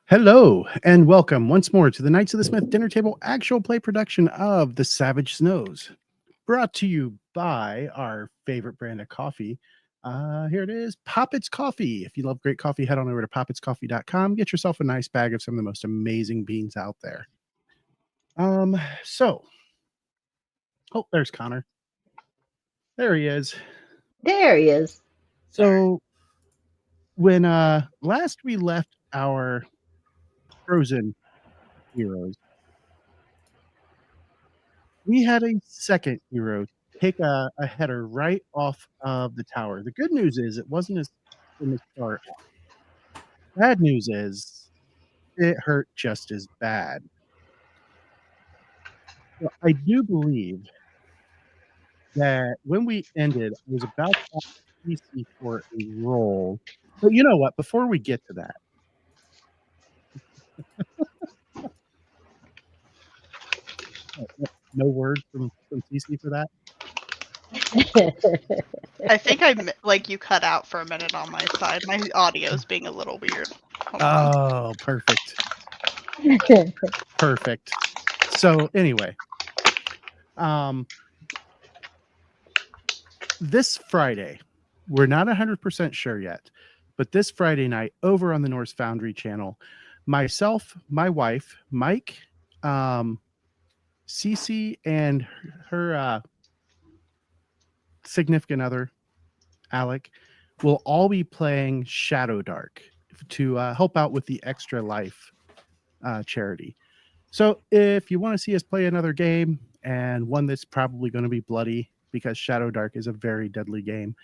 Hello and welcome once more to the Knights of the Smith Dinner Table actual play production of The Savage Snows, brought to you by our favorite brand of coffee. Here it is, Poppets Coffee. If you love great coffee, head on over to poppetscoffee.com. Get yourself a nice bag of some of the most amazing beans out there. So, oh, there's Connor. There he is. There he is. So, when last we left our frozen heroes, we had a second hero take a header right off of the tower. The good news is it wasn't as in the start. Bad news is it hurt just as bad. So I do believe that when we ended, I was about to ask PC for a roll. But you know what? Before we get to that, no word from CC for that. I think you cut out for a minute on my side. My audio's being a little weird. Hold on. Oh, perfect. Perfect. So anyway, this Friday, we're not 100% sure yet, but this Friday night over on the Norse Foundry channel, myself, my wife, Mike, Cece, and her significant other, Alec, will all be playing Shadow Dark to help out with the Extra Life charity. So if you want to see us play another game, and one that's probably going to be bloody because Shadow Dark is a very deadly game,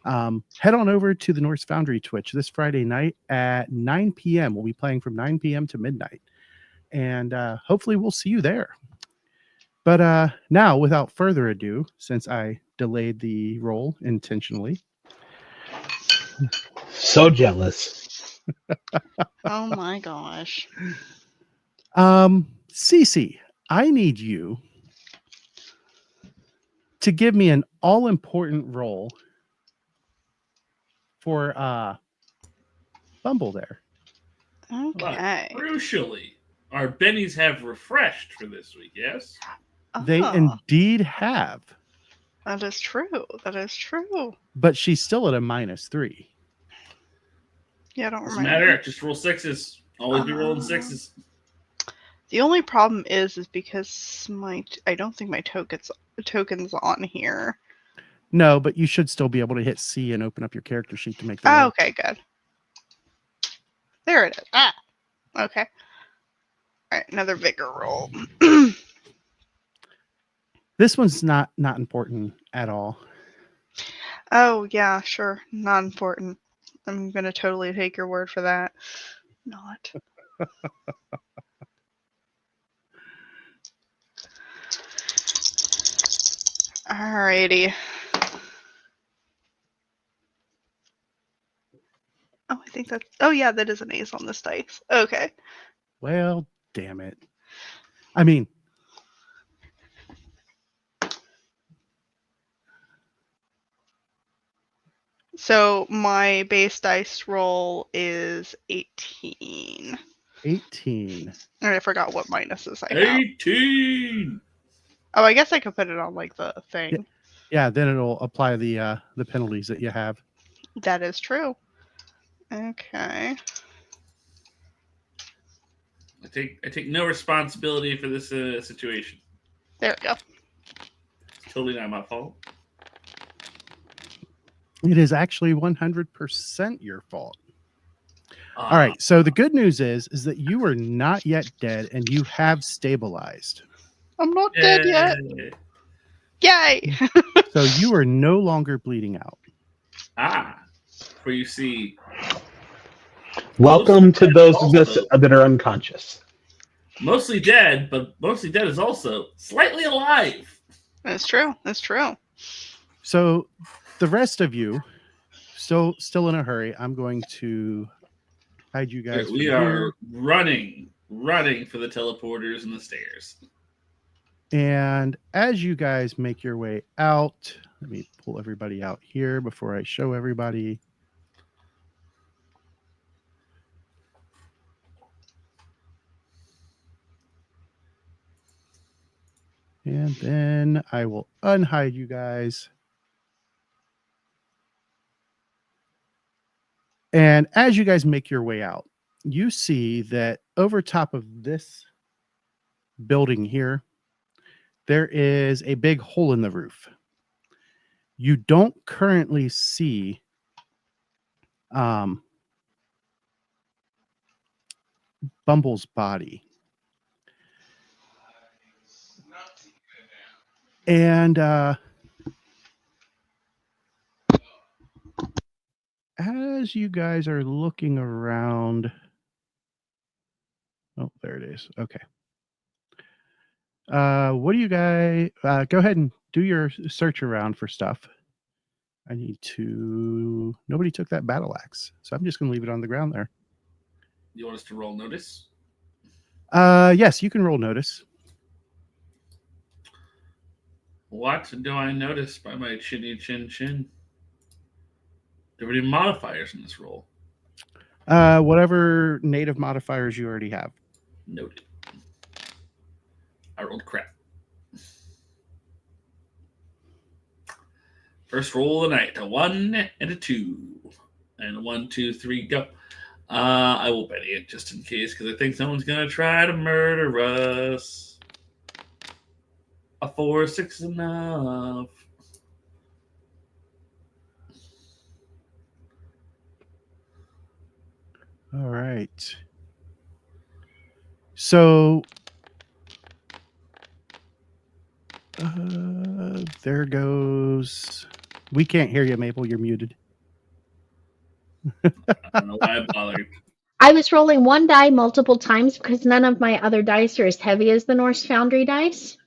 head on over to the Norse Foundry Twitch this Friday night at 9 p.m. We'll be playing from 9 p.m. to midnight, and hopefully we'll see you there. But now, without further ado, since I delayed the roll intentionally. So jealous. Oh my gosh. Cece, I need you to give me an all-important roll for Bumbll there. Okay. But crucially, our bennies have refreshed for this week, yes? They indeed have. That is true. That is true. But she's still at a -3. Yeah, I don't Doesn't remember. matter. Just roll sixes. Always be rolling sixes. The only problem is because I don't think my token's on here. No, but you should still be able to hit C and open up your character sheet to make the Oh, roll. okay, good. There it is. Ah, okay. All right, another vigor roll. This one's not important at all. Oh, yeah, sure. Not important. I'm going to totally take your word for that. Not. Alrighty. Oh, I think that's... Oh, yeah, that is an ace on this dice. Okay. Well, damn it. I mean... So my base dice roll is 18. 18. And I forgot what minuses I have. 18! Oh, I guess I could put it on like the thing. Yeah, then it'll apply the penalties that you have. That is true. Okay. I take no responsibility for this situation. There we go. It's totally not my fault. It is actually 100% your fault. All right. So the good news is that you are not yet dead and you have stabilized. I'm not dead yet. Yay! So you are no longer bleeding out. For you see. Welcome to those of us that are unconscious. Mostly dead, but mostly dead is also slightly alive. That's true. That's true. So the rest of you, still in a hurry. I'm going to hide you guys. We are running for the teleporters and the stairs. And as you guys make your way out, let me pull everybody out here before I show everybody. And then I will unhide you guys. And as you guys make your way out, you see that over top of this building here, there is a big hole in the roof. You don't currently see Bumble's body. And as you guys are looking around, oh, there it is. Okay. What do you guys go ahead and do your search around for stuff? I need to. Nobody took that battle axe, so I'm just going to leave it on the ground there. You want us to roll notice? Yes, you can roll notice. What do I notice by my chinny chin chin? Do we have any modifiers in this roll? Whatever native modifiers you already have. Noted. I rolled crap. First roll of the night, a 1 and a 2. And a 1, 2, 3, go. I will bet it just in case, because I think someone's going to try to murder us. A 4, 6 is enough. All right. So there goes. We can't hear you, Maple. You're muted. I don't know why I bothered. I was rolling one die multiple times because none of my other dice are as heavy as the Norse Foundry dice.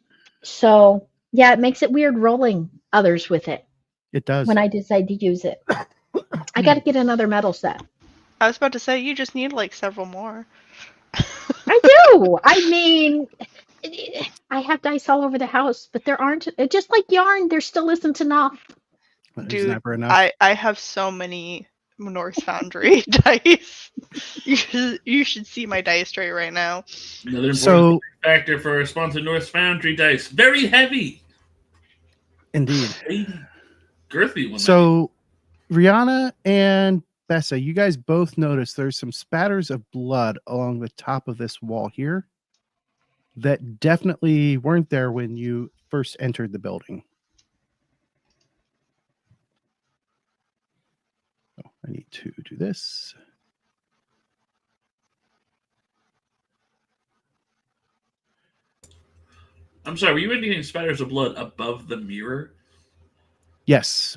So, yeah, it makes it weird rolling others with it It does. when I decide to use it. I got to get another metal set. I was about to say, you just need like several more. I do. I mean, I have dice all over the house, but there aren't. Just like yarn, there still isn't enough. There's Dude, never enough. I have so many Norse Foundry dice. You should see my dice tray right now. Another important So factor for our sponsor, North Foundry Dice. Very heavy. indeed. Girthy one. So Rihanna and Bessa, you guys both notice there's some spatters of blood along the top of this wall here that definitely weren't there when you first entered the building. Oh, I need to do this. I'm sorry, were you indicating spatters of blood above the mirror? Yes.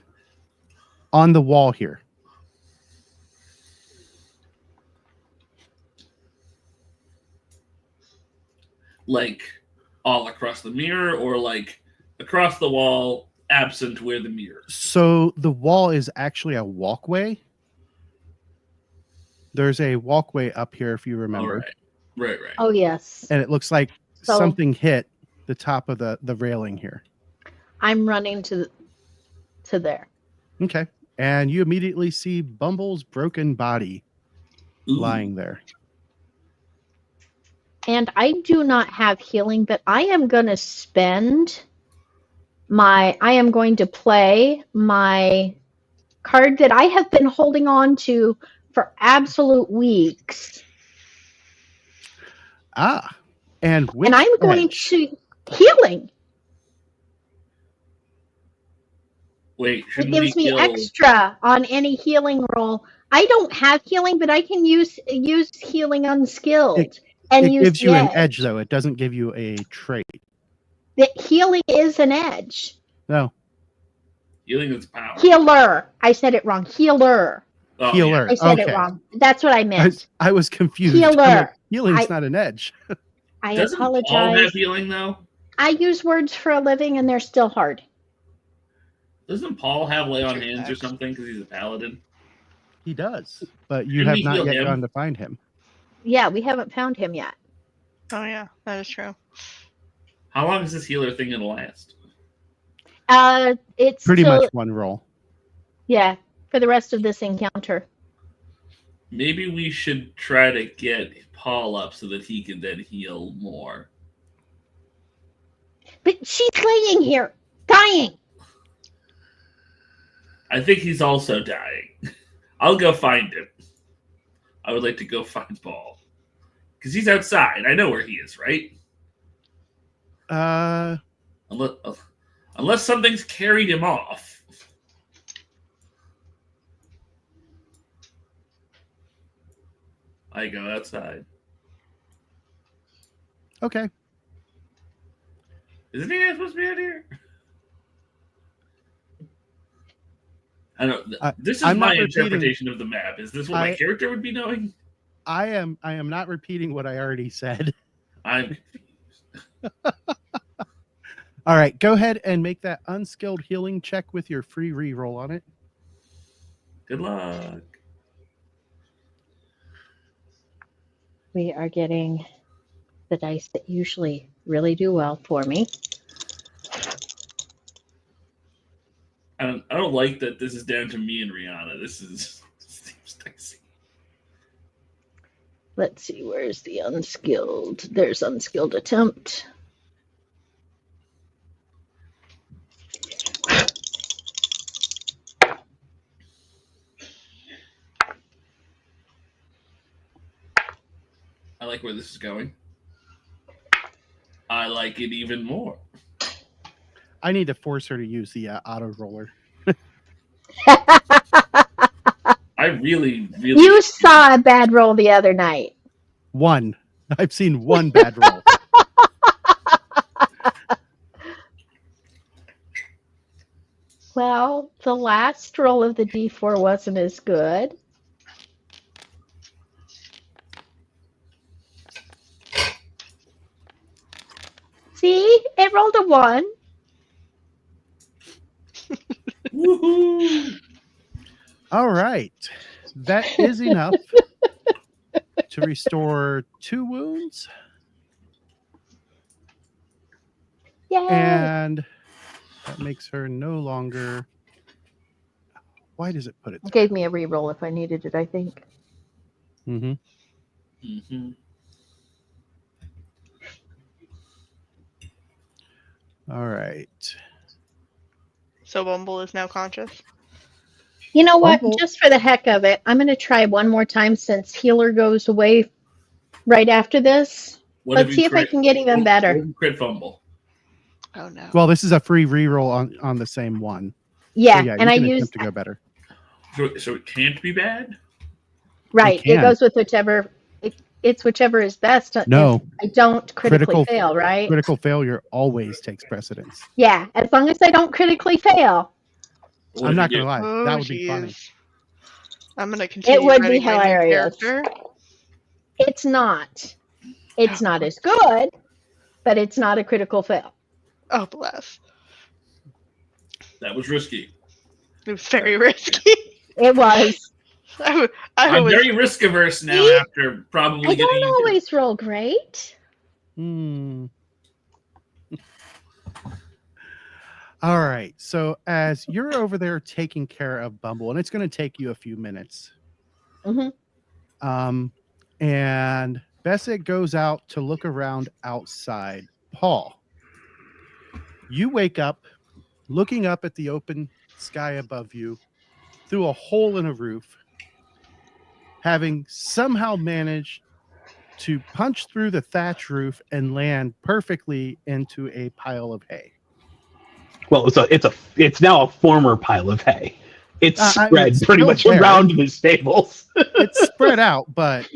On the wall here. Like all across the mirror, or like across the wall, absent where the mirror? So the wall is actually a walkway. There's a walkway up here, if you remember. Right. Oh, yes. And it looks like So- something hit the top of the railing here. I'm running to there. Okay. And you immediately see Bumble's broken body Ooh. lying there. And I do not have healing, but I am going to play my card that I have been holding on to for absolute weeks. Ah. And I'm going to healing. Wait, It shouldn't gives we me kill... extra on any healing roll. I don't have healing, but I can use healing unskilled. It gives you an edge, though. It doesn't give you a trait. The healing is an edge. No. Healing is power. Healer. I said it wrong. Healer. Oh, Healer. I said it Okay. wrong. That's what I meant. I was confused. Healer. I'm like, healing's not an edge. I Doesn't Paul apologize. have healing, though? I use words for a living, and they're still hard. Doesn't Paul have lay on Check hands or next. something because he's a paladin? He does. But you Shouldn't have we not heal yet him? gone to find him. Yeah, we haven't found him yet. Oh yeah, that is true. How long is this healer thing going to last? It's Pretty still, much one roll. yeah, for the rest of this encounter. Maybe we should try to get Paul up so that he can then heal more. But she's laying here, dying. I think he's also dying. I'll go find him. I would like to go find Paul. Because he's outside. I know where he is, right? Unless something's carried him off. I go outside. Okay. Isn't he supposed to be out here? I don't. This is I'm my not repeating- interpretation of the map. Is this what my character would be knowing? I am not repeating what I already said. I'm All right, go ahead and make that unskilled healing check with your free reroll on it. good luck. We are getting the dice that usually really do well for me. I don't like that this is down to me and Rihanna. This seems dicey. Let's see, where's the unskilled? There's unskilled attempt. I like where this is going. I like it even more. I need to force her to use the auto roller. I really. You saw a bad roll the other night. One. I've seen one bad roll. Well, the last roll of the D4 wasn't as good. See, it rolled a 1. Woohoo! All right. That is enough to restore 2 wounds. Yay! And that makes her no longer. Why does it put it? It gave me a reroll if I needed it, I think. Mm-hmm. Mm-hmm. All right. So Bumbll is now conscious. You know what? Bumbll- Just for the heck of it, I'm going to try one more time since healer goes away right after this. Let's see if I can get even better. Crit fumble. Oh no. Well, this is a free reroll on the same one. Yeah, So, and I you can used attempt to go better. So it can't be bad? right. It can. goes with whichever. It's whichever is best. No. I don't critically Critical- fail, right? Critical failure always takes precedence. Yeah, as long as I don't critically fail. What I'm if not you going to do? lie. That would be funny. Jeez. I'm gonna continue. It would be writing my new hilarious. character. It's not. It's not as good, but it's not a critical fail. Oh bless. That was risky. It was very risky. It was. I'm was very risk averse now See? after probably I getting don't into it. always roll great. Hmm. All right. So as you're over there taking care of Bumble, and it's going to take you a few minutes. Mm-hmm. And Bessic goes out to look around outside. Paul, you wake up looking up at the open sky above you through a hole in a roof, having somehow managed to punch through the thatch roof and land perfectly into a pile of hay. Well, it's now a former pile of hay. It's I mean, spread it's pretty still much there. around the stables. It's spread out, but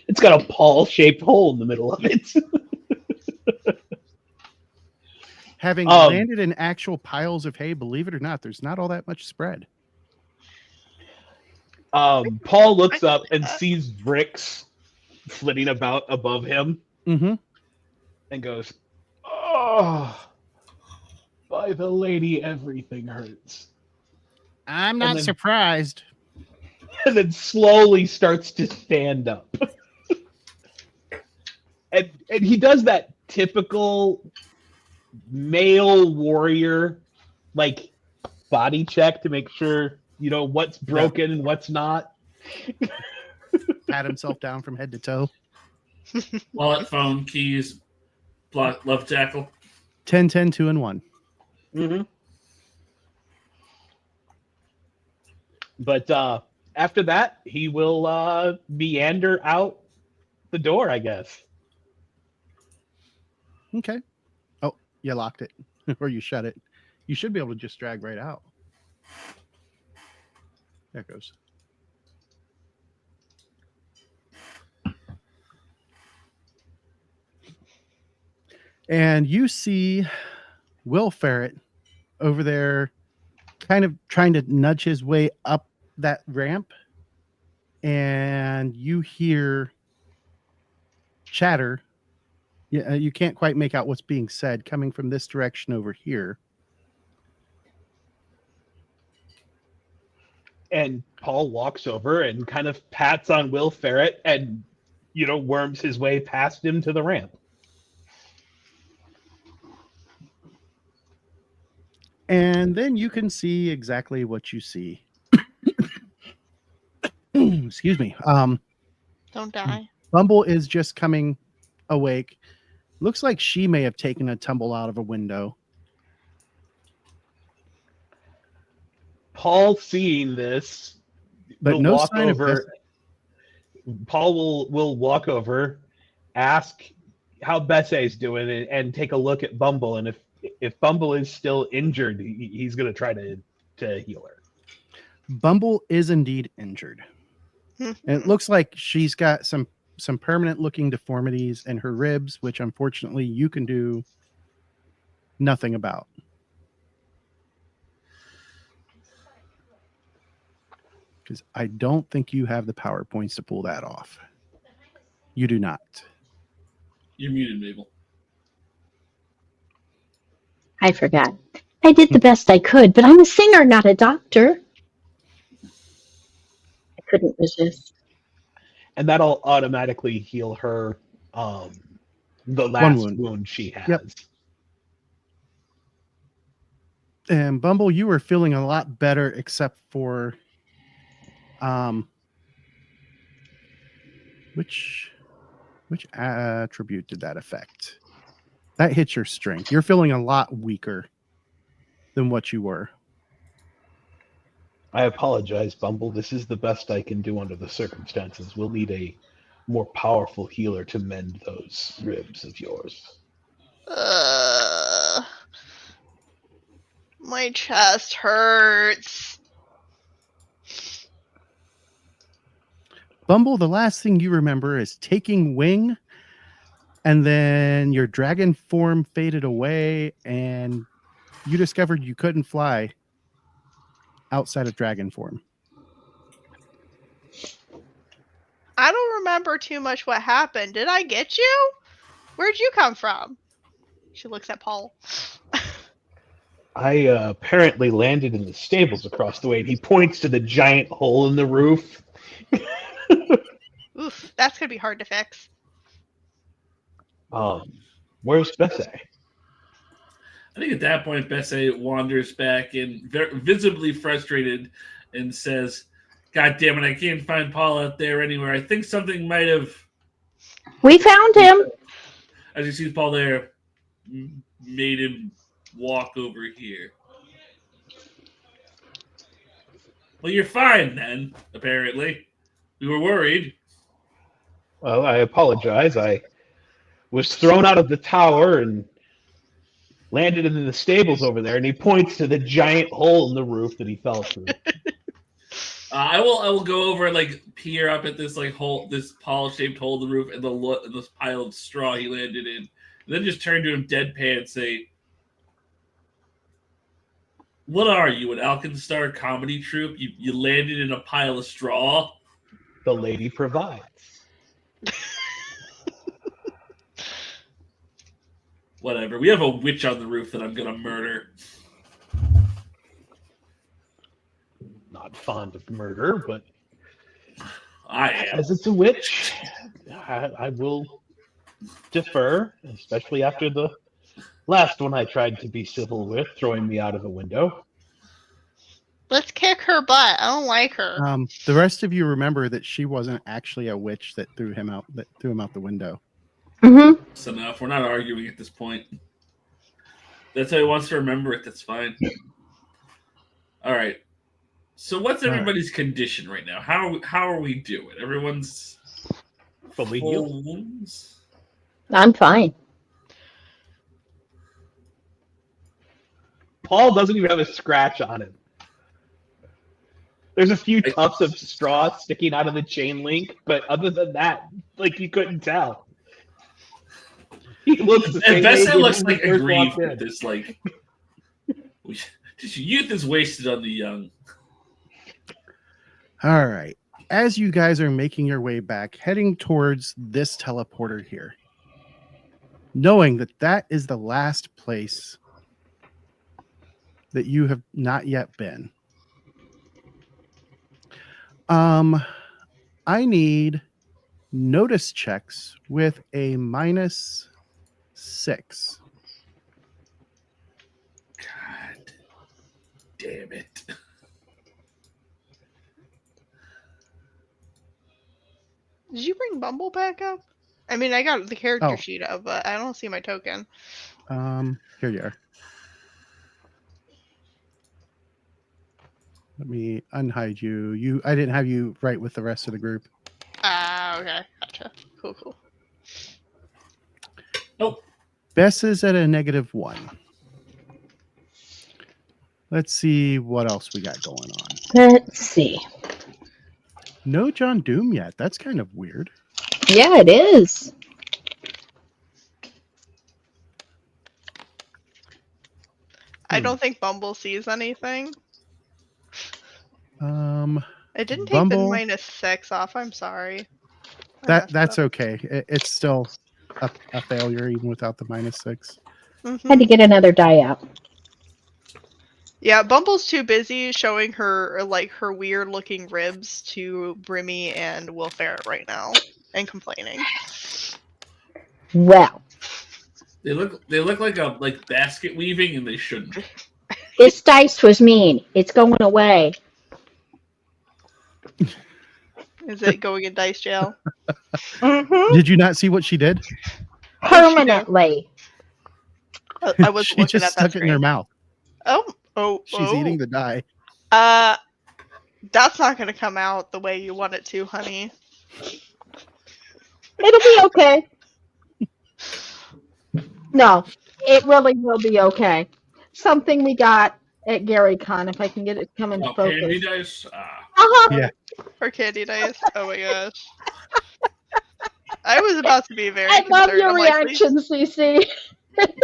It's got a Paul-shaped hole in the middle of it. having landed in actual piles of hay, believe it or not, there's not all that much spread. Paul looks up and sees bricks flitting about above him Mm-hmm. and goes, "Oh, by the lady, everything hurts." I'm not not surprised. And then slowly starts to stand up. and he does that typical male warrior like body check to make sure you know what's broken and what's not. Pat himself down from head to toe. Wallet, phone, keys, Love tackle. 10, 10, 2, and 1. Mm-hmm. But after that, he will meander out the door, I guess. Okay. Oh, you locked it. Or you shut it. You should be able to just drag right out. There it goes. And you see Will Ferret over there kind of trying to nudge his way up that ramp. And you hear chatter. Yeah, you can't quite make out what's being said coming from this direction over here. And Paul walks over and kind of pats on Will Ferret and, worms his way past him to the ramp. And then you can see exactly what you see. Excuse me. Don't die. Bumbll is just coming awake. Looks like she may have taken a tumble out of a window. Paul, seeing this, But will no walk sign of over. Paul will walk over, ask how Bessay's doing, and take a look at Bumball. And if Bumball is still injured, he's going to try to heal her. Bumball is indeed injured. And it looks like she's got some permanent looking deformities in her ribs, which unfortunately you can do nothing about. Because I don't think you have the power points to pull that off. You do not. You're muted, Mabel. I forgot. I did the best I could, but I'm a singer, not a doctor. I couldn't resist. And that'll automatically heal her the last wound she has. Yep. And Bumball, you were feeling a lot better, except for which attribute did that affect? That hits your strength. You're feeling a lot weaker than what you were. I apologize, Bumball. This is the best I can do under the circumstances. We'll need a more powerful healer to mend those ribs of yours. My chest hurts. Bumball, the last thing you remember is taking wing, and then your dragon form faded away, and you discovered you couldn't fly outside of dragon form. I don't remember too much what happened. Did I get you? Where'd you come from? She looks at Paul. I apparently landed in the stables across the way, and he points to the giant hole in the roof. Oof, that's gonna be hard to fix. Where's Bessay? I think at that point, Bessay wanders back in, visibly frustrated, and says, "God damn it, I can't find Paul out there anywhere. I think something might have..." We found him. As you see Paul there, made him walk over here. Well, you're fine then, apparently. We were worried. Well, I apologize. I was thrown out of the tower and landed in the stables over there, and he points to the giant hole in the roof that he fell through. I will go over and peer up at this hole, this Paul-shaped hole in the roof, and this pile of straw he landed in, and then just turn to him deadpan and say, "What are you, an Alkenstar comedy troupe? You landed in a pile of straw?" The lady provides. Whatever. We have a witch on the roof that I'm gonna murder. Not fond of murder, but I am. as it's a witch, I will defer, especially after the last one I tried to be civil with, throwing me out of a window. Let's kick her butt. I don't like her. The rest of you remember that she wasn't actually a witch that threw him out the window. Mm-hmm. That's enough. We're not arguing at this point. That's how he wants to remember it. That's fine. All right. So what's All right. everybody's condition right now? How are we doing? Everyone's Fully full healed. wounds. I'm fine. Paul doesn't even have a scratch on him. There's a few tufts of straw sticking out of the chain link, but other than that, like you couldn't tell. He looks the And same way Bessie he looks did when like he first aggrieved walked in. with this. Like, youth is wasted on the young. All right. As you guys are making your way back, heading towards this teleporter here, knowing that that is the last place that you have not yet been. I need notice checks with a -6. God damn it. Did you bring Bumble back up? I mean, I got the character Oh. sheet up, but I don't see my token. Here you are. Let me unhide you. I didn't have you right with the rest of the group. Ah, okay. Gotcha. Cool. Oh, Bess is at a -1. Let's see what else we got going on. Let's see. No John Doom yet. That's kind of weird. Yeah, it is. I don't think Bumble sees anything. It didn't take Bumble, the -6 off. I'm sorry. I messed that's up. okay. It's still a failure even without the -6. Had to get another die out. Yeah, Bumble's too busy showing her her weird looking ribs to Brimmy and Will Ferret right now and complaining. Well, they look like basket weaving, and they shouldn't. this dice was mean. It's going away. Is it going in dice jail? Mm-hmm. Did you not see what she did? Permanently. I was She looking just at that stuck it in her screen. mouth. Oh, She's eating the die. That's not gonna come out the way you want it to, honey. It'll be okay. No, it really will be okay. Something we got at Gary Con, if I can get it to come into Candy focus. dice. Yeah. Or candy dice. Oh my gosh. I was about to be very I love concerned. your I'm like, reaction, CC.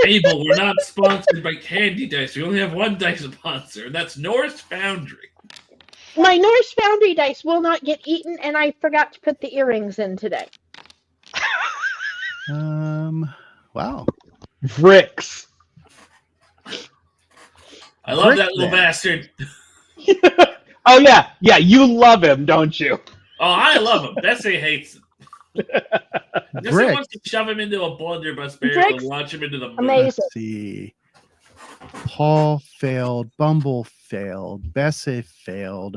Abel, we're not sponsored by Candy Dice. We only have one dice sponsor, and that's North Foundry. My Norse Foundry dice will not get eaten, and I forgot to put the earrings in today. Wow. Vrix. I love Brick that little then. bastard. Oh yeah, you love him, don't you? Oh, I love him. Bessie hates him. Bessie Brick. wants to shove him into a blunderbuss barrel Brick's and launch him into the moon. amazing. Let's see. Paul failed. Bumble failed. Bessie failed.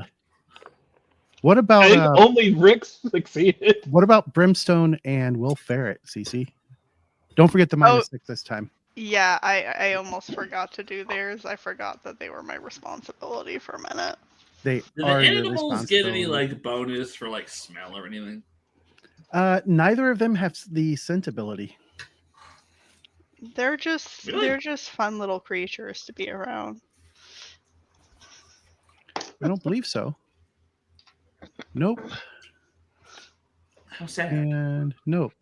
What I about think only Vrix succeeded. what about Brimstone and Will Ferret, CC? Don't forget the -6 this time. yeah, I almost forgot to do theirs. I forgot that they were my responsibility for a minute. They Do the are your animals get any responsibility. bonus for smell or anything? Neither of them have the scent ability. They're just Really? they're just fun little creatures to be around. I don't believe so. Nope. How sad. And nope.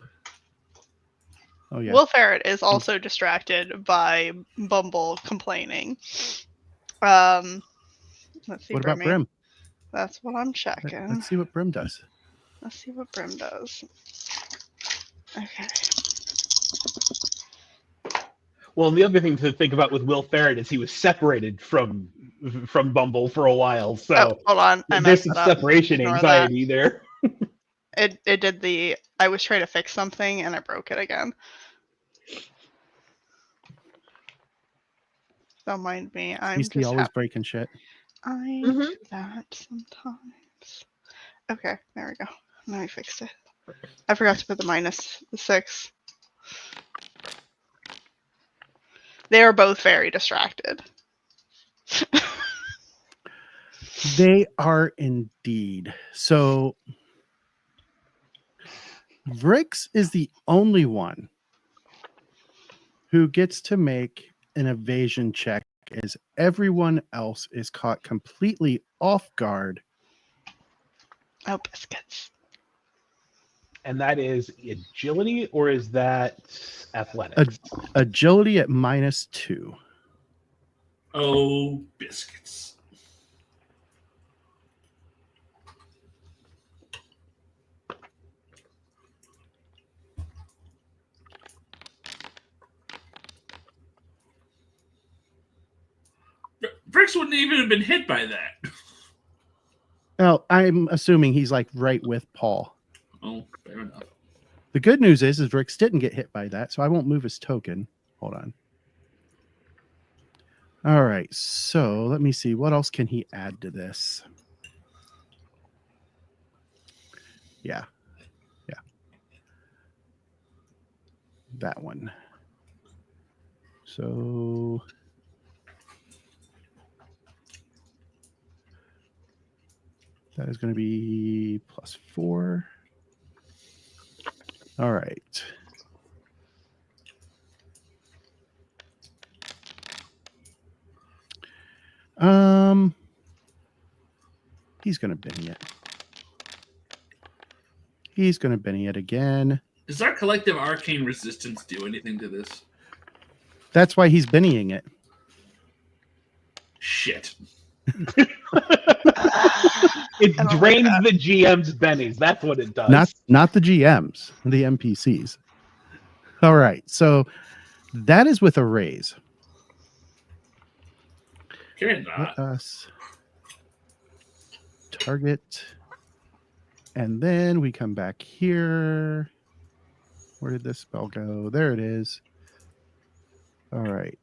Oh yeah. Will Ferret is also distracted by Bumble complaining. Let's see. What about Brimmy. Brim? That's what I'm checking. Let's see what Brim does. Let's see what Brim does. Okay. Well, the other thing to think about with Will Ferret is he was separated from Bumble for a while, so Oh, hold on. I there's messed some it up. separation Ignore anxiety there. It did the. I was trying to fix something and I broke it again. Don't mind me. I'm He's just. always breaking shit. I Mhm. do that sometimes. Okay, there we go. Now I fixed it. I forgot to put the -6. They are both very distracted. They are indeed. So Vrix is the only one who gets to make an evasion check as everyone else is caught completely off guard. Oh, biscuits. And that is agility, or is that athletics? Agility at -2. Oh, biscuits. Bricks wouldn't even have been hit by that. Now, I'm assuming he's like right with Paul. Oh, fair enough. The good news is Vrix didn't get hit by that, so I won't move his token. Hold on. All right, so let me see. What else can he add to this? Yeah. That one. So that is going to be +4. All right. He's going to Benny it. He's going to Benny it again. Does our collective arcane resistance do anything to this? That's why he's Bennying it. Shit. It drains the GM's bennies. That's what it does. Not the GMs, the NPCs. All right, so that is with a raise. Can Let us target, and then we come back here. Where did this spell go? There it is. All right.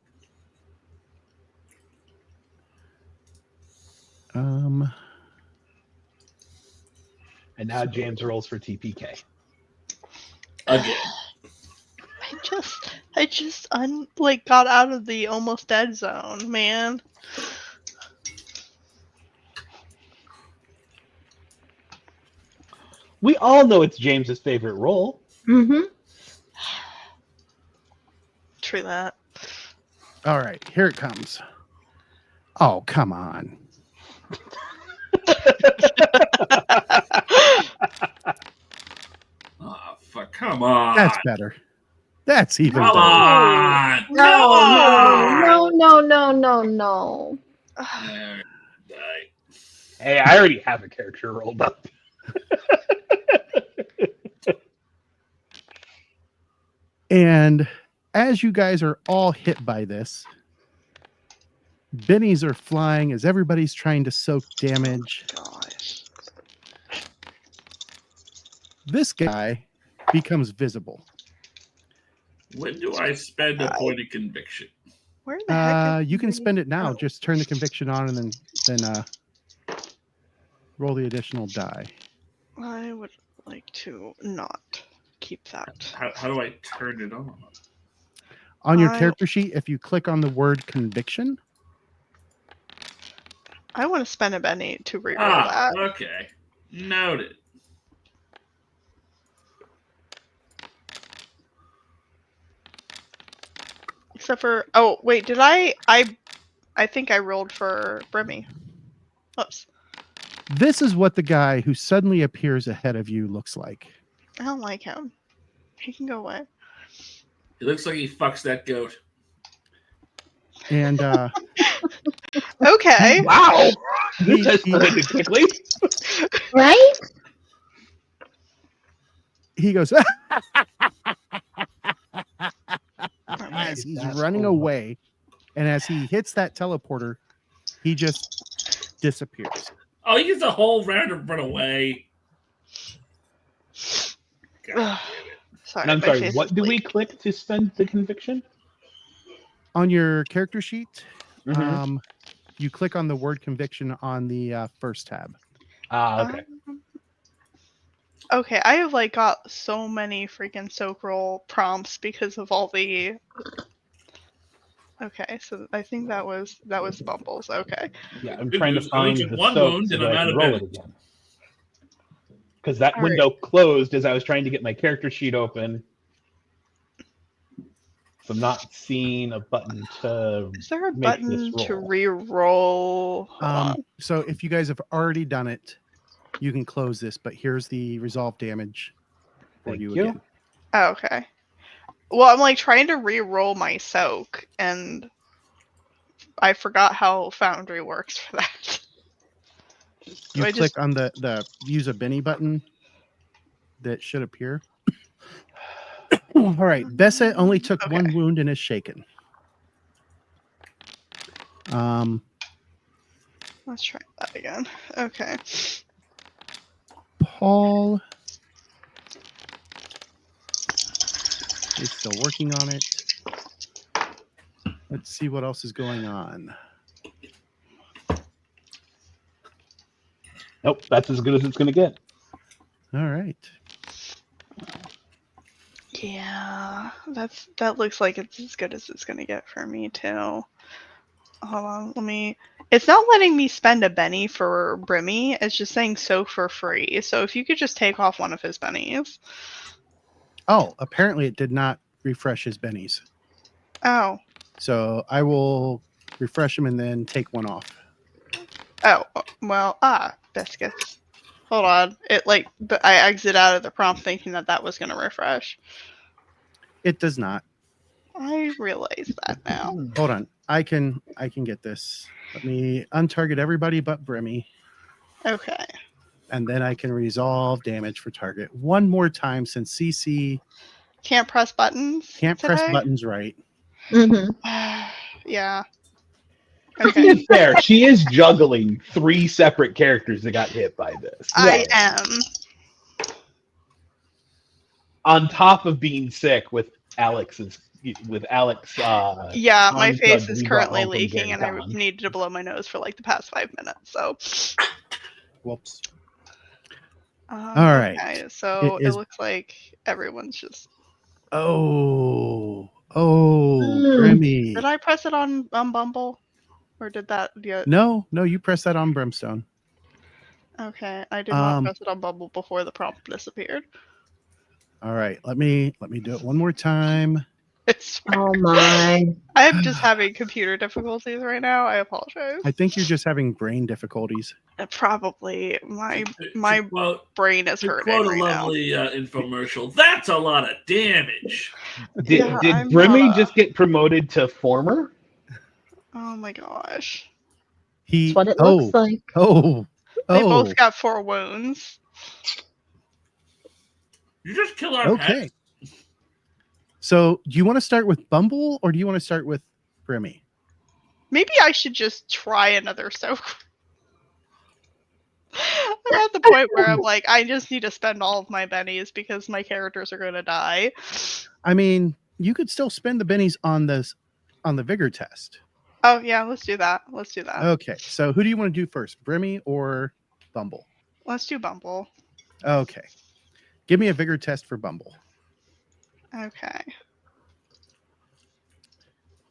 And now James rolls for TPK. Again. I just got out of the almost dead zone, man. We all know it's James's favorite role. Mm-hmm. True that. All right, here it comes. Oh, come on. Oh, fuck. Come on. That's better. That's even Come better. on. Come No, on. no. Die. Hey, I already have a character rolled up. And as you guys are all hit by this, bennies are flying as everybody's trying to soak damage. Gosh. This guy becomes visible. When do I spend a point of conviction? Where the heck? You can spend it now. Oh. Just turn the conviction on and then roll the additional die. I would like to not keep that. How do I turn it on? On your I- character sheet, if you click on the word conviction, I want to spend a Benny to reroll Ah, that. okay. Noted. Except for wait, did I think I rolled for Brimmy. Oops. this is what the guy who suddenly appears ahead of you looks like. I don't like him. He can go away. It looks like he fucks that goat. And Okay. Wow. This He- escalated quickly. Right? he goes as he's That's running cool. away. And as he hits that teleporter, he just disappears. Oh, he gets a whole round to run away. God. Sorry. And I'm my sorry, face what is do we bleak. click to spend the conviction? On your character sheet, Mhm. you click on the word conviction on the first tab. Ah, okay. Okay, I have like got so many freaking soak roll prompts because of all the. Okay, so I think that was Bumble's. Okay. Yeah, I'm Good trying to news. I only find took the one soak wound so and that I'm I out can of roll bed. it again. Because that All right. window closed as I was trying to get my character sheet open. So I'm not seeing a button to Is there a make this button to roll. re-roll? Hold on. So if you guys have already done it, you can close this. But here's the resolve damage for Thank you you. again. Oh, okay. Well, I'm like trying to re-roll my soak, and I forgot how Foundry works for that. You I click just on the use a Benny button that should appear. All right, Bessa only took Okay. one wound and is shaken. Let's try that again. Okay. Paul is still working on it. Let's see what else is going on. Nope, that's as good as it's going to get. All right. Yeah, that looks like it's as good as it's gonna get for me too. Hold on, let me. It's not letting me spend a Benny for Brimmy. It's just saying soak for free. So if you could just take off one of his bennies. Oh, apparently it did not refresh his bennies. Oh. So I will refresh him and then take one off. Oh. Well. Biscuits. Hold on. I exit out of the prompt thinking that was gonna refresh. It does not. I realize that now. Hold on. I can get this. Let me untarget everybody but Brimmy. Okay. And then I can resolve damage for target one more time since CC Can't press buttons. can't press today? buttons right. Mm-hmm. Yeah. To Okay. be fair, she is juggling 3 separate characters that got hit by this. I am. On top of being sick with Alex. Yeah, my unplugged face is we brought currently home from leaking, Gen and I Con. needed to blow my nose for like the past 5 minutes. So. Whoops. All right. Okay, so It it is- looks like everyone's just. Oh, Mm. Brimmy. Did I press it on Bumble, or did that? Yeah. No, you press that on Brimstone. Okay, I did not press it on Bumble before the prompt disappeared. All right, let me do it one more time. I swear. Oh my. I'm just having computer difficulties right now. I apologize. I think you're just having brain difficulties. Probably my To quote, brain is to hurting quote a right now. lovely infomercial, that's a lot of damage. Did I'm Brimmy not just get promoted to former? Oh my gosh. That's what it looks like. They both got 4 wounds. You just kill our Okay. pet. So, do you want to start with Bumble or do you want to start with Brimmy? Maybe I should just try another soak. I'm at the point where I'm like, I just need to spend all of my bennies because my characters are going to die. I mean, you could still spend the bennies on the vigor test. Oh yeah, let's do that. Okay. So, who do you want to do first, Brimmy or Bumble? Let's do Bumble. Okay. Give me a vigor test for Bumble. Okay.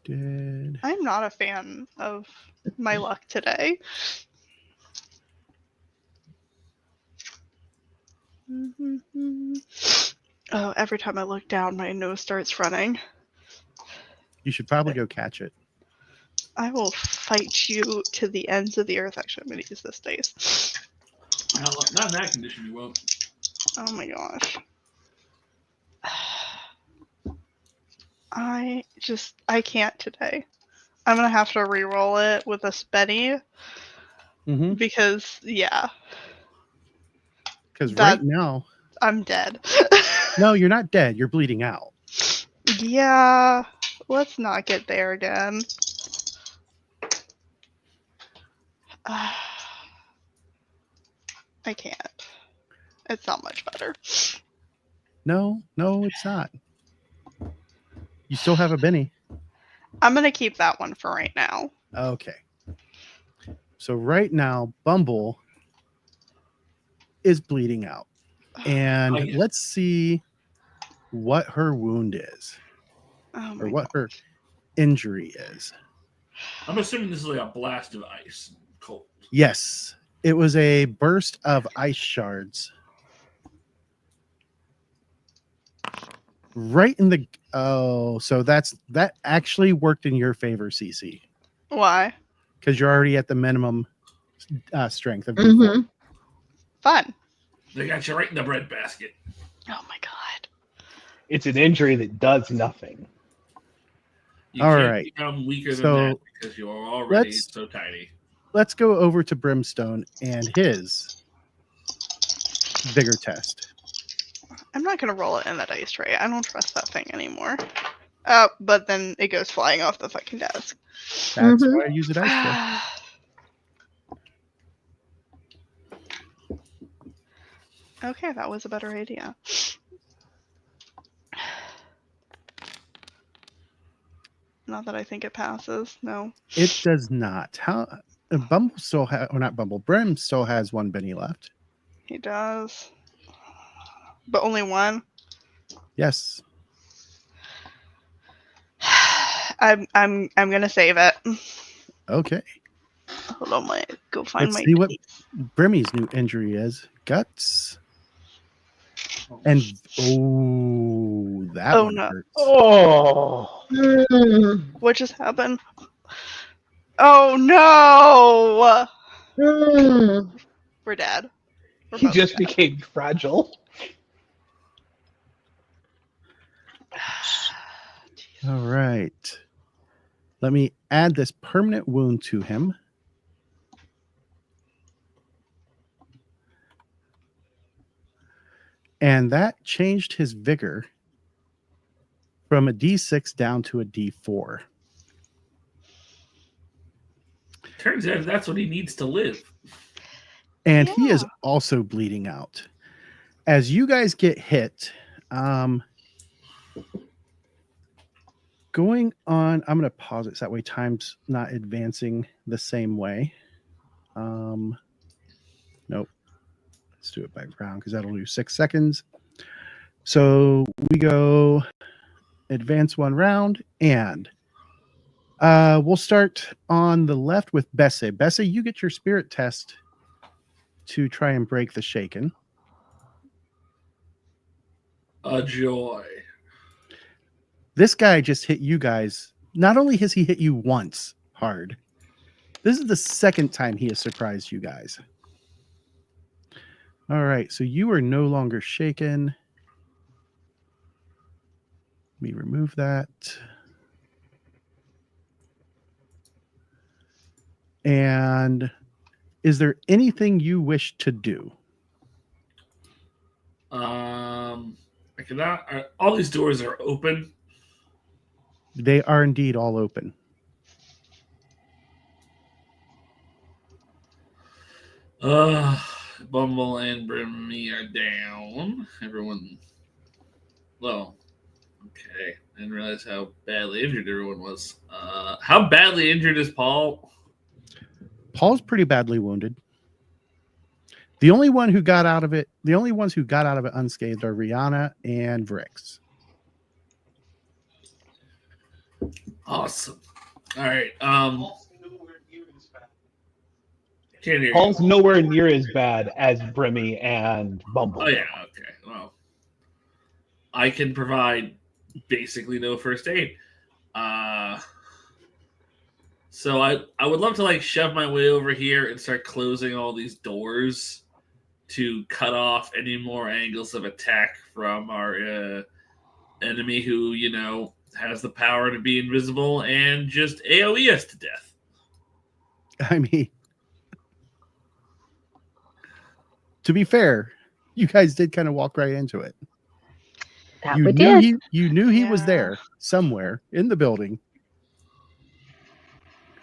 I'm not a fan of my luck today. Oh, every time I look down, my nose starts running. You should probably go catch it. I will fight you to the ends of the earth. Actually, I'm going to use this dice. Not in that condition, you won't. Oh my gosh. I can't today. I'm going to have to re-roll it with a Benny. Mm-hmm. Because, yeah. Because right now... I'm dead. No, you're not dead. You're bleeding out. Yeah. Let's not get there again. I can't. It's not much better. No, it's not. You still have a Benny. I'm going to keep that one for right now. Okay. So right now, Bumble is bleeding out. And Oh, yeah. let's see what her wound is, Oh or my what her injury is. I'm assuming this is like a blast of ice, cold. Yes, it was a burst of ice shards. Right in the so that actually worked in your favor, CC, Why? because you're already at the minimum strength of D4. Mm-hmm. Fun. They got you right in the bread basket. Oh my god. It's an injury that does nothing. You All can't right. become weaker than So, that because you are already let's- so tiny. Let's go over to Brimstone and his vigor test. I'm not gonna roll it in the dice tray. I don't trust that thing anymore. But then it goes flying off the fucking desk. That's Mhm. why I use a dice tray. Okay, that was a better idea. Not that I think it passes. No. It does not. How Bumble still has, or not Bumble, Brim still has one Benny left. He does. But only one. Yes. I'm gonna save it. Okay. Hold on, my go find Let's my see what dice. Brimmy's new injury is. Guts. And that Oh, one no. hurts. Oh, Mm. What just happened? Oh no! Mm. We're dead. We're he both just dead. became fragile. All right. Let me add this permanent wound to him. And that changed his vigor from a D6 down to a D4. Turns out that's what he needs to live. And he is Yeah. also bleeding out. As you guys get hit, going on, I'm going to pause it so that way time's not advancing the same way. Nope. Let's do it by round because that'll do 6 seconds. So we go advance one round, and we'll start on the left with Bessie. Bessie, you get your spirit test to try and break the shaken. A joy. This guy just hit you guys. Not only has he hit you once hard, this is the second time he has surprised you guys. All right, so you are no longer shaken. Let me remove that. And is there anything you wish to do? I cannot. All these doors are open. They are indeed all open. Bumble and Brimmy are down. Everyone. Well, okay. I didn't realize how badly injured everyone was. How badly injured is Paul? Paul's pretty badly wounded. The only ones who got out of it unscathed are Rihanna and Vrix. Awesome. All right. Can't hear you. Paul's nowhere near as bad as Brimmy and Bumble. Oh yeah. Okay. Well, I can provide basically no first aid. So I would love to like shove my way over here and start closing all these doors to cut off any more angles of attack from our enemy who, you know, has the power to be invisible and just AoE us to death. I mean, to be fair, you guys did kind of walk right into it. That You we knew did. you knew he was Yeah. there somewhere in the building.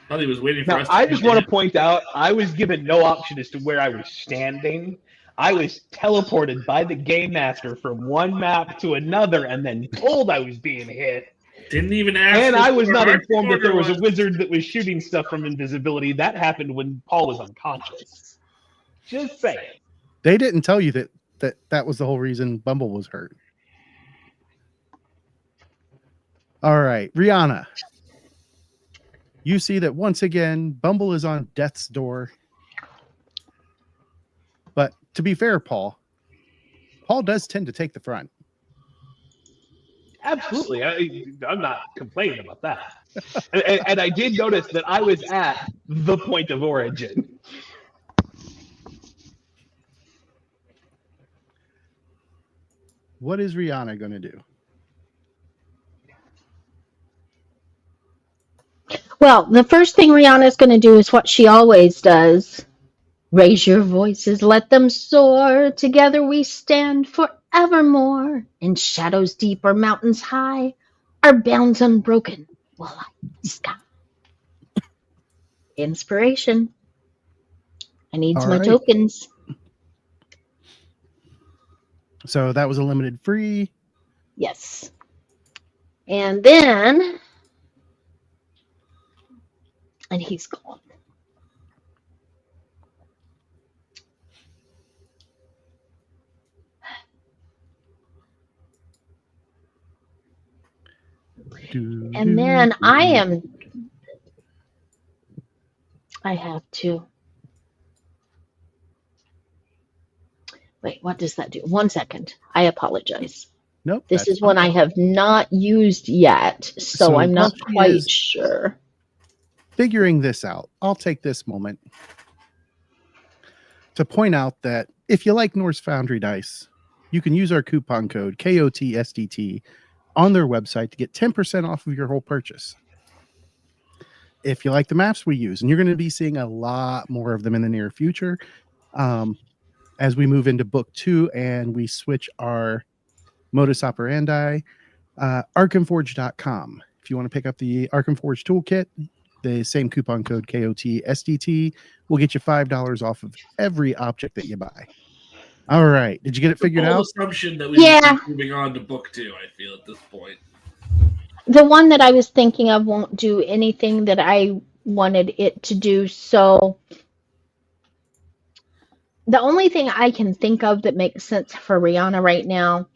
Thought he was waiting for Now, us. I just want to point out, I was given no option as to where I was standing. I was teleported by the game master from one map to another and then told I was being hit. Didn't even ask. And us I was where not our informed that there was a order wizard that was shooting stuff from invisibility. That happened when Paul was unconscious. Just saying. They didn't tell you that that was the whole reason Bumball was hurt. All right, Rihanna. You see that once again, Bumball is on death's door. But to be fair, Paul does tend to take the front. Absolutely. I'm not complaining about that. And I did notice that I was at the point of origin. What is Rihanna going to do? Well, the first thing Rihanna's going to do is what she always does. Raise your voices, let them soar. Together we stand forevermore. In shadows deep or mountains high, our bounds unbroken will light the sky. Inspiration. I need All my right. tokens. So that was a limited free. Yes. And then, and he's gone. And then I have to. Wait, what does that do? 1 second. I apologize. Nope. This that's is one fine. I have not used yet, so I'm while not she quite is sure. figuring this out, I'll take this moment to point out that if you like Norse Foundry dice, you can use our coupon code KOTSDT on their website to get 10% off of your whole purchase. If you like the maps we use, and you're going to be seeing a lot more of them in the near future, as we move into book 2 and we switch our modus operandi, arkhamforge.com. If you want to pick up the Arkham Forge toolkit, the same coupon code KOTSDT will get you $5 off of every object that you buy. All right. Did you get it figured Bold out? assumption that we should be moving on to book 2, I feel, at this point. The one that I was thinking of won't do anything that I wanted it to do, so the only thing I can think of that makes sense for Rihanna right now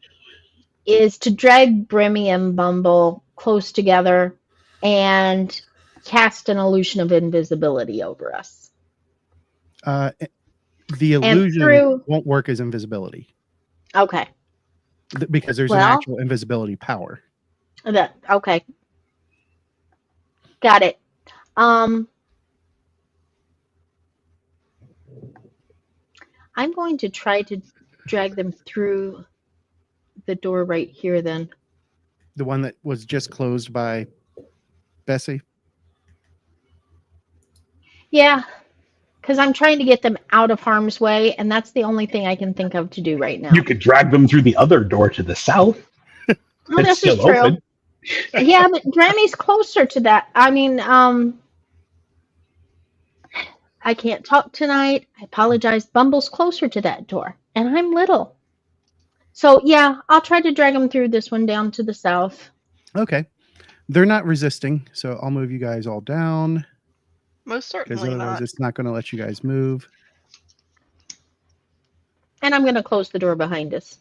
is to drag Brimmy and Bumball close together and cast an illusion of invisibility over us. The illusion won't work as invisibility. Okay. Because there's an actual invisibility power. Okay. Got it. I'm going to try to drag them through the door right here then. The one that was just closed by Bessie? Yeah, because I'm trying to get them out of harm's way, and that's the only thing I can think of to do right now. You could drag them through the other door to the south. Well, this is true. Open. Yeah, but Grammy's closer to that. I mean, I can't talk tonight. I apologize. Bumble's closer to that door, and I'm little. So, yeah, I'll try to drag them through this one down to the south. Okay. They're not resisting, so I'll move you guys all down. Most certainly because otherwise not. it's not going to let you guys move. And I'm going to close the door behind us.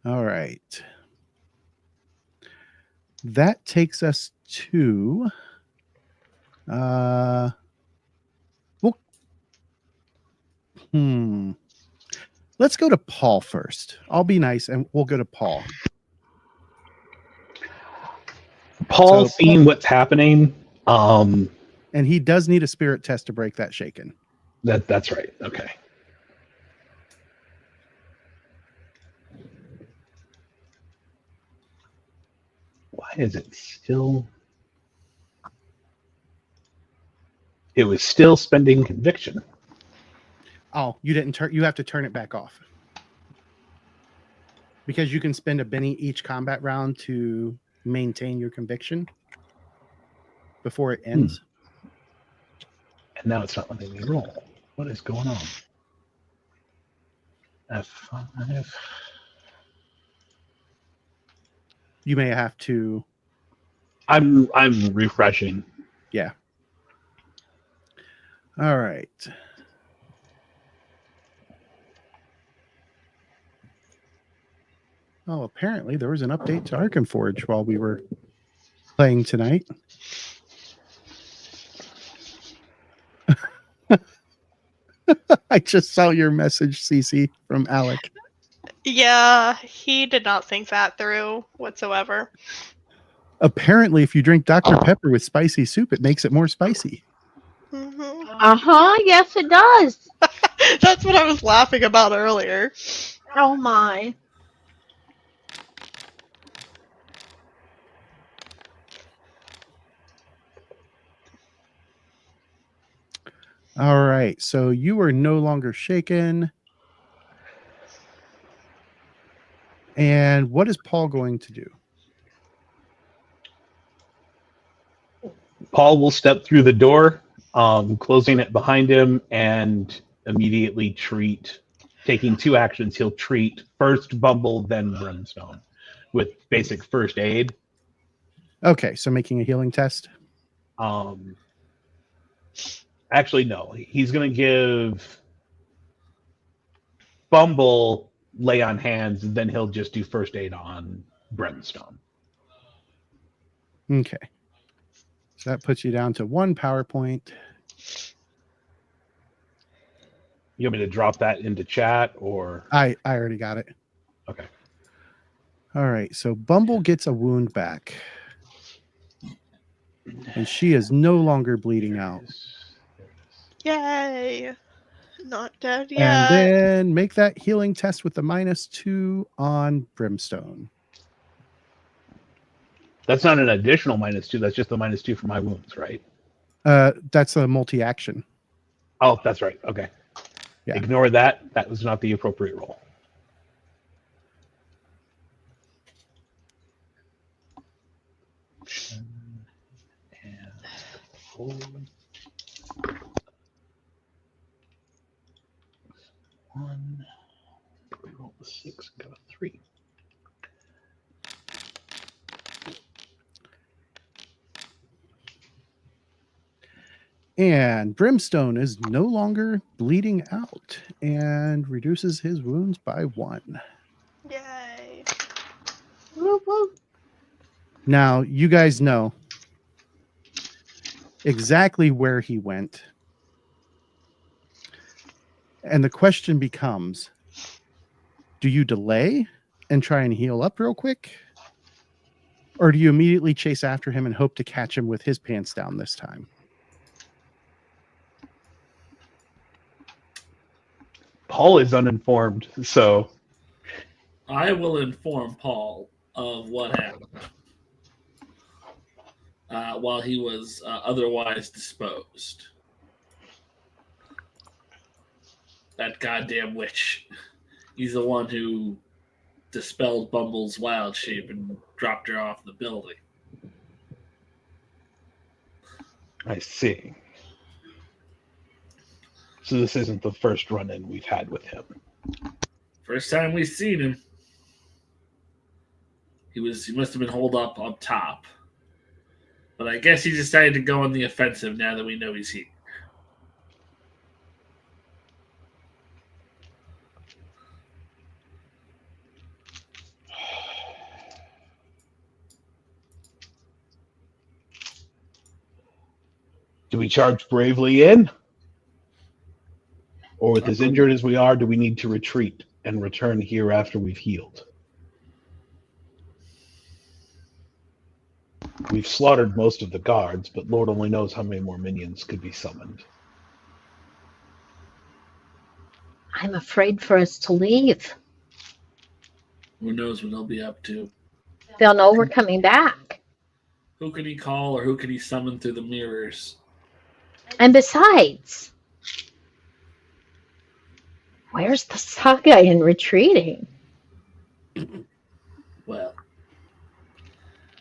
All right. That takes us to let's go to Paul first. I'll be nice and we'll go to Paul. Paul's seeing what's happening. And he does need a spirit test to break that shaken. That's right. Okay. Why is it still? It was still spending conviction. Oh, you didn't turn. You have to turn it back off. Because you can spend a Benny each combat round to maintain your conviction before it ends. And now it's not letting me roll. What is going on? F5. You may have to. I'm refreshing. Yeah. All right. Oh, apparently there was an update to Arkenforge while we were playing tonight. I just saw your message, Cece, from Alec. Yeah, he did not think that through whatsoever. Apparently, if you drink Dr. Pepper with spicy soup, it makes it more spicy. Mhm. Yes, it does. That's what I was laughing about earlier. Oh my. All right, so you are no longer shaken. And what is Paul going to do? Paul will step through the door, closing it behind him, and immediately treat. Taking 2 actions, he'll treat first Bumble, then Brimstone, with basic first aid. Okay, so making a healing test. Actually, no. He's going to give Bumble lay on hands, and then he'll just do first aid on Brimstone. Okay. So that puts you down to 1 power point. You want me to drop that into chat, or? I already got it. Okay. All right, so Bumble gets a wound back. And she is no longer bleeding out. Yay! Not dead yet. And then make that healing test with the -2 on Brimstone. That's not an additional -2. That's just the -2 for my wounds, right? That's a multi-action. Oh, that's right. Okay. Yeah. Ignore that. That was not the appropriate roll. And 4. 1. Roll the 6 and got a 3. And Brimstone is no longer bleeding out and reduces his wounds by 1. Yay! Woo, woo. Now, you guys know exactly where he went. And the question becomes, do you delay and try and heal up real quick? Or do you immediately chase after him and hope to catch him with his pants down this time? Paul is uninformed, so I will inform Paul of what happened while he was otherwise disposed. That goddamn witch. He's the one who dispelled Bumble's wild shape and dropped her off the building. I see. So this isn't the first run-in we've had with him. First time we've seen him, he must have been holed up on top. But I guess he decided to go on the offensive now that we know he's here. Do we charge bravely in? Or with as injured as we are, do we need to retreat and return here after we've healed? We've slaughtered most of the guards, but Lord only knows how many more minions could be summoned. I'm afraid for us to leave. Who knows what he'll be up to? They'll know we're coming back. Who can he call or who can he summon through the mirrors? And besides, where's the saga in retreating? Well,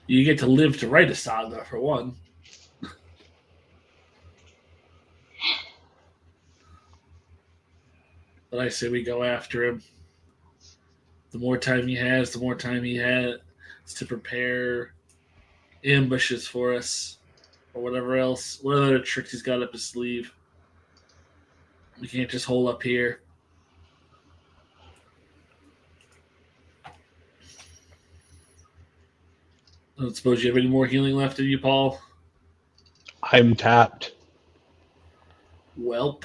you get to live to write a saga, for one. But I say we go after him. The more time he has, the more time he has to prepare ambushes for us, or whatever else, what other tricks he's got up his sleeve. We can't just hole up here. I don't suppose you have any more healing left in you, Paul? I'm tapped. Welp.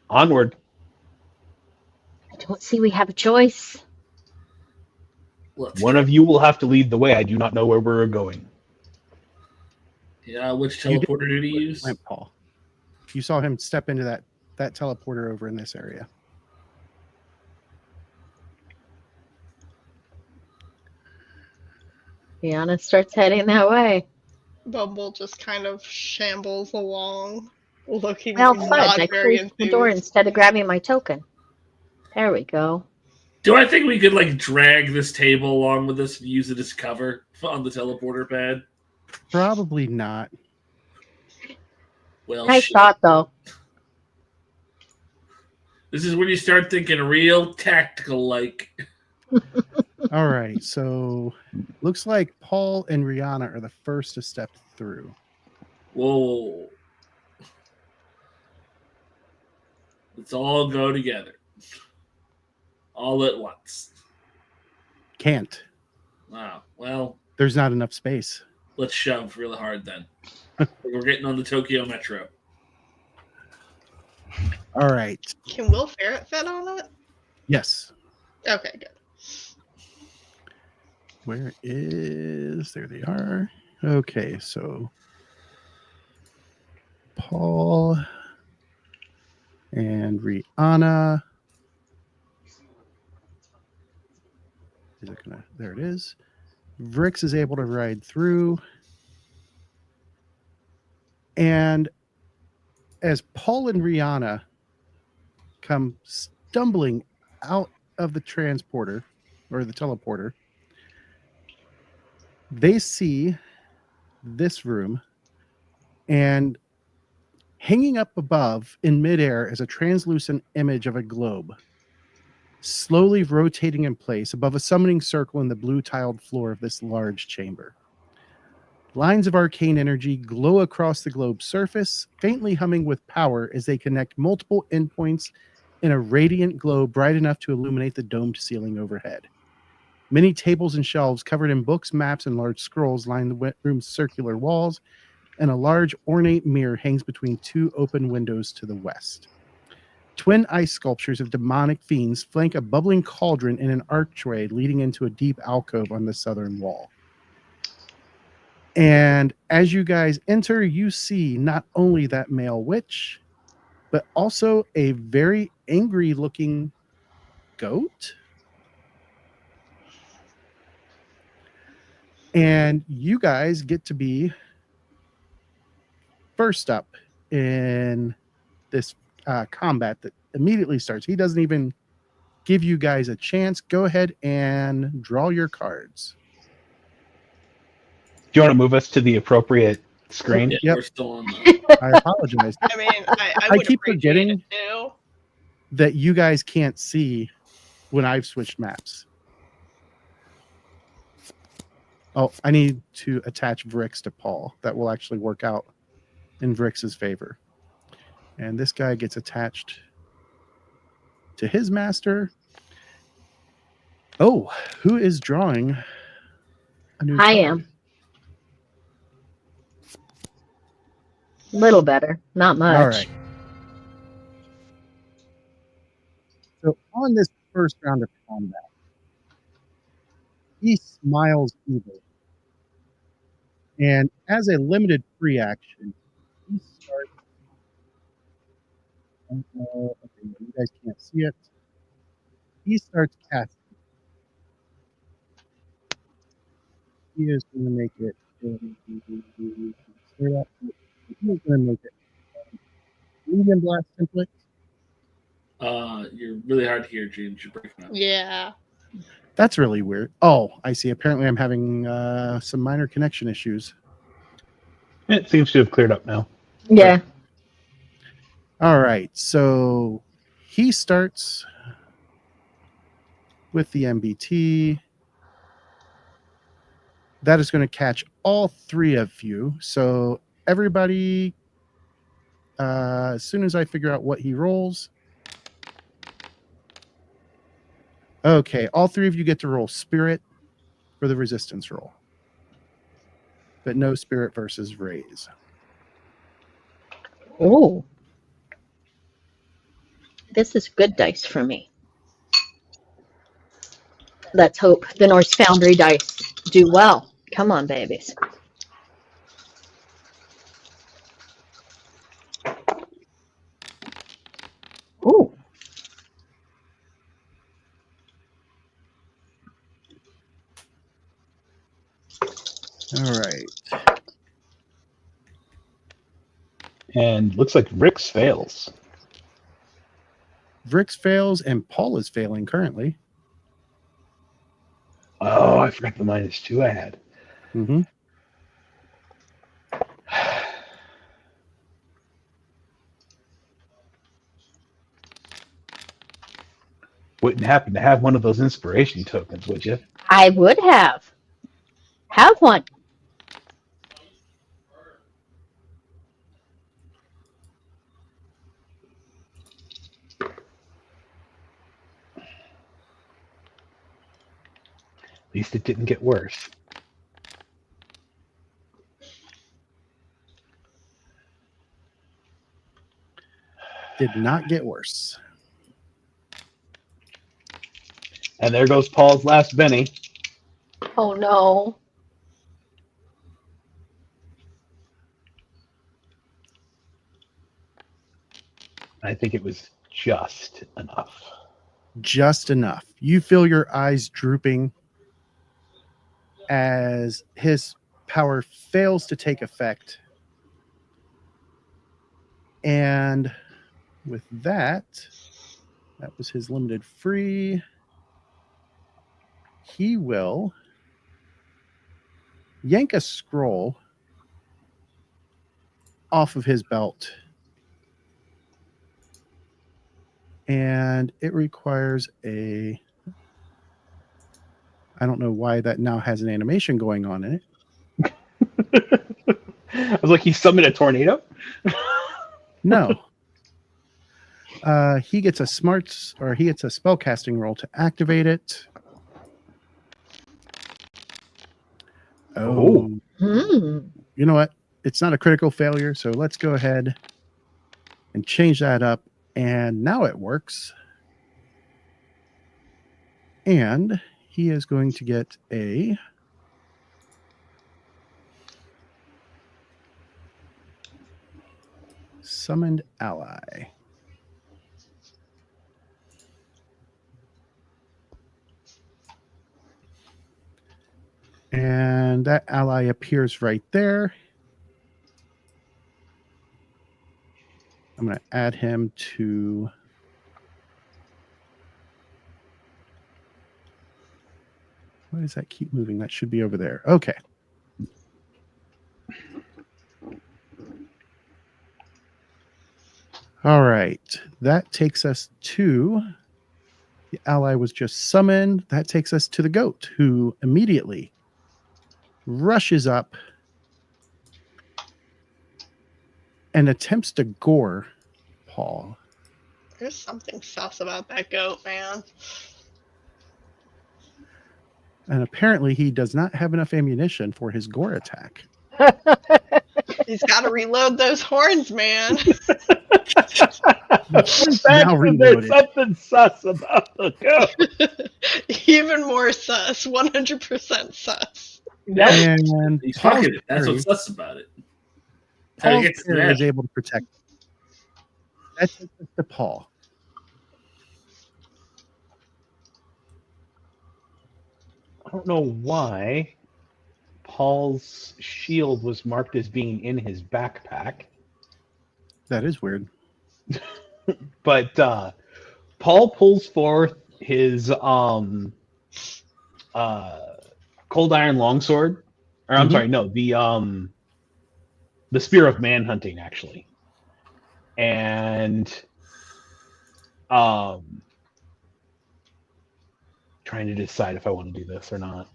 Onward. I don't see we have a choice. Let's One try. of you will have to lead the way. I do not know where we're going. Yeah, which You did teleporter did he use? went, Paul. You saw him step into that teleporter over in this area. Rihanna starts heading that way. Bumble just kind of shambles along, looking Well, fudge, not I very closed the door enthused. instead of grabbing my token. There we go. Do I think we could like drag this table along with us and use it as cover on the teleporter pad? Probably not. Well, Nice shit. thought, though. This is when you start thinking real tactical like. All right. So looks like Paul and Rihanna are the first to step through. Whoa. Let's all go together. All at once. Can't. Wow. Well, There's not enough space. let's shove really hard then. We're getting on the Tokyo Metro. All right. Can Will Ferret fit on it? Yes. Okay, good. Where is... There they are. Okay, so Paul and Rihanna. Is it gonna... There it is. Vrix is able to ride through. And as Paul and Rihanna come stumbling out of the transporter or the teleporter, they see this room, and hanging up above in midair is a translucent image of a globe, slowly rotating in place above a summoning circle in the blue tiled floor of this large chamber. Lines of arcane energy glow across the globe's surface, faintly humming with power as they connect multiple endpoints in a radiant glow bright enough to illuminate the domed ceiling overhead. Many tables and shelves covered in books, maps, and large scrolls line the room's circular walls, and a large ornate mirror hangs between two open windows to the west. Twin ice sculptures of demonic fiends flank a bubbling cauldron in an archway leading into a deep alcove on the southern wall. And as you guys enter, you see not only that male witch, but also a very angry looking goat. And you guys get to be first up in this combat that immediately starts. He doesn't even give you guys a chance. Go ahead and draw your cards. Do you want to move us to the appropriate screen? Yeah, Yep. we're still on the. I apologize I mean, I I would keep appreciate forgetting. it too. that you guys can't see when I've switched maps. Oh, I need to attach Vrix to Paul. That will actually work out in Vrix's favor. And this guy gets attached to his master. Oh, who is drawing a new I card? am. Little better, not much. All right. So on this first round of combat, he smiles evil. And as a limited free action, he starts. Okay, you guys can't see it. He starts casting. He is going to make it. He's going to make it medium blast template. You're really hard to hear, James. You're breaking up. Yeah. That's really weird. Oh, I see. Apparently, I'm having some minor connection issues. It seems to have cleared up now. Yeah. All right. So he starts with the MBT. That is going to catch all three of you. So everybody, as soon as I figure out what he rolls. Okay, all three of you get to roll spirit. for the resistance roll. But no spirit versus raise. Oh. This is good dice for me. Let's hope the Norse Foundry dice do well. Come on, babies. Ooh. All right. And looks like Rick's fails. Vrix fails and Paul is failing currently. Oh, I forgot the -2 I had. Mm-hmm. Wouldn't happen to have one of those inspiration tokens, would you? I would have. Have one. At least it didn't get worse. Did not get worse. And there goes Paul's last Benny. Oh no. I think it was just enough. Just enough. You feel your eyes drooping as his power fails to take effect. And with that was his limited free. He will yank a scroll off of his belt. And it requires a... I don't know why that now has an animation going on in it. I was like, he summoned a tornado? No. He gets a spellcasting roll to activate it. Oh. Hmm. You know what? It's not a critical failure, so let's go ahead and change that up. And now it works. And he is going to get a summoned ally. And that ally appears right there. I'm going to add him to... Why does that keep moving? That should be over there. Okay. All right. That takes us to... The ally was just summoned. That takes us to the goat, who immediately rushes up and attempts to gore Paul. There's something sus about that goat, man. And apparently he does not have enough ammunition for his gore attack. He's got to reload those horns, man. There's reloaded. something sus about the goat. Even more sus. 100% sus. And He's Paul's fucking it. That's parry- what's sus about it. How to Paul's get to parry that. is able to protect. That takes us to Paul. I don't know why Paul's shield was marked as being in his backpack, That is weird. but Paul pulls forth his cold iron longsword, or I'm Mhm. sorry, no, the spear of manhunting actually, and trying to decide if I want to do this or not.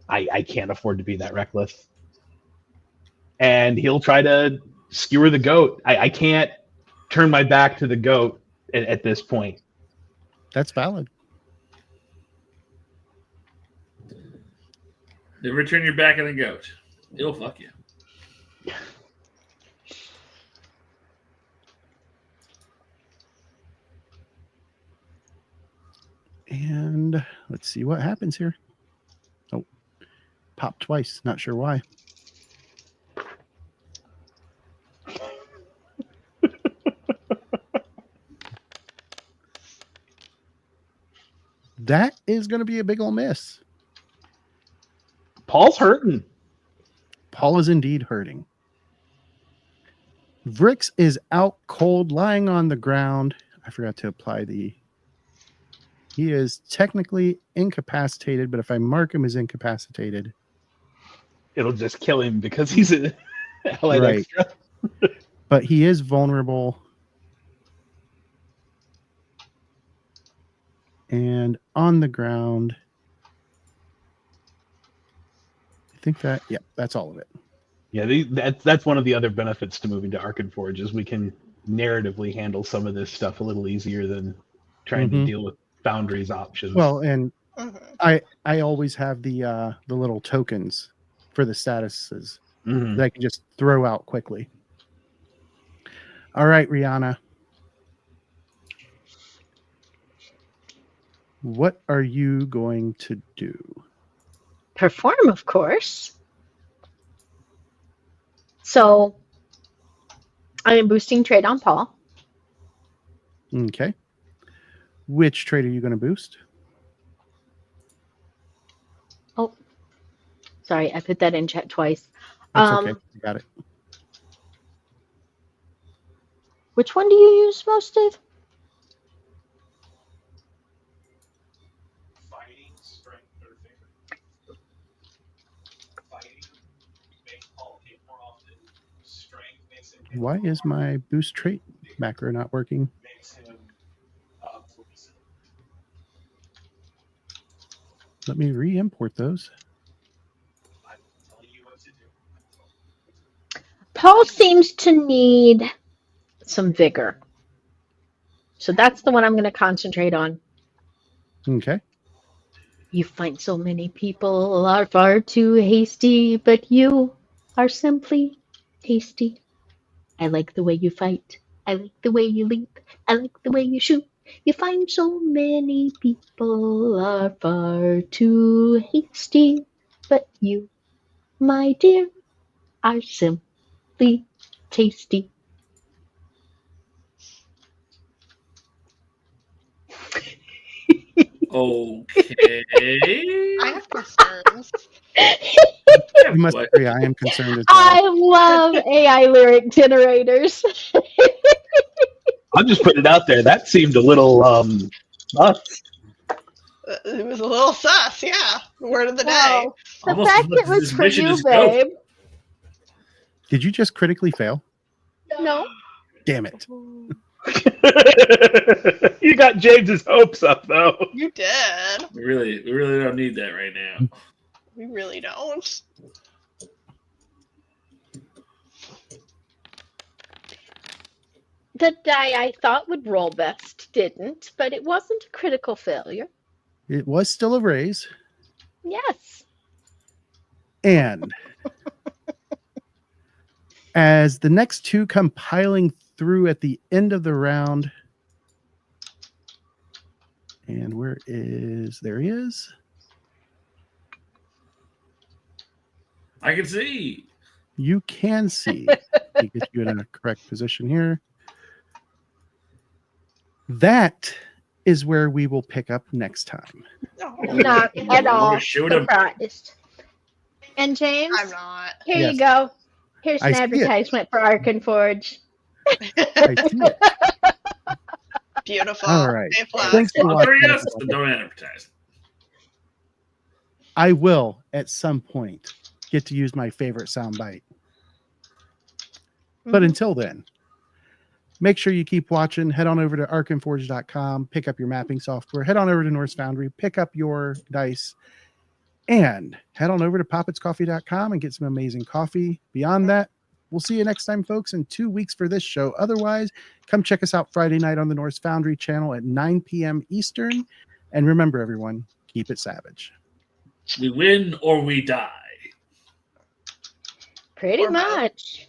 I can't afford to be that reckless. And he'll try to skewer the goat. I can't turn my back to the goat at this point. That's valid. Never turn your back on a goat. It'll fuck you. And let's see what happens here. Oh, popped twice. Not sure why. That is going to be a big ol' miss. Paul's hurting. Paul is indeed hurting. Vrix is out cold, lying on the ground. I forgot to apply the... He is technically incapacitated, but if I mark him as incapacitated... It'll just kill him because he's an allied Right. extra. But he is vulnerable. And on the ground... I think that... Yeah, that's all of it. Yeah, that's one of the other benefits to moving to Arkenforge is we can narratively handle some of this stuff a little easier than trying to deal with Foundry's options. Well, and Mhm. I always have the little tokens for the statuses that I can just throw out quickly. All right, Rihanna. What are you going to do? Perform, of course. So I am boosting trade on Paul. Okay. Which trait are you going to boost? Oh, sorry, I put that in chat twice. That's okay. I got it. Which one do you use most, Dave? Fighting, strength, or vigor. Fighting makes Paul hit more often. Strength makes him hit Why more is my boost trait macro not working? makes him poison. Let me re-import those. I'm telling you what to do. Paul seems to need some vigor. So that's the one I'm going to concentrate on. Okay. You find so many people are far too hasty, but you are simply tasty. I like the way you fight. I like the way you leap. I like the way you shoot. You find so many people are far too hasty, but you, my dear, are simply tasty. Okay. I have concerns. You must agree. I am concerned as well. I love AI lyric generators. I'll just put it out there. That seemed a little sus. It was a little sus, yeah. Word of the day. Wow. The Almost fact as much it was as for mission you, as goat. babe. Did you just critically fail? No. Damn it. You got James's hopes up though. You did. We really don't need that right now. We really don't. The die I thought would roll best didn't, but it wasn't a critical failure. It was still a raise. Yes. And as the next two come piling through at the end of the round, and there he is. I can see. You can see. Let me get you in a correct position here. That is where we will pick up next time. Not at all Shoot him. surprised. And James, I'm not. here Yes. you go. Here's I an see it. advertisement for Arkenforge. I see it. Beautiful. All right. A plus. Thanks for I'll watching. throw yes, but don't advertise. I will at some point get to use my favorite soundbite. But until then, make sure you keep watching. Head on over to arkenforge.com, pick up your mapping software. Head on over to Norse Foundry, pick up your dice, and head on over to poppetscoffee.com and get some amazing coffee. Beyond that, We'll see you next time, folks, in 2 weeks for this show. Otherwise, come check us out Friday night on the Norse Foundry channel at 9 p.m. Eastern. And remember, everyone, keep it savage. We win or we die. Pretty Or both. much.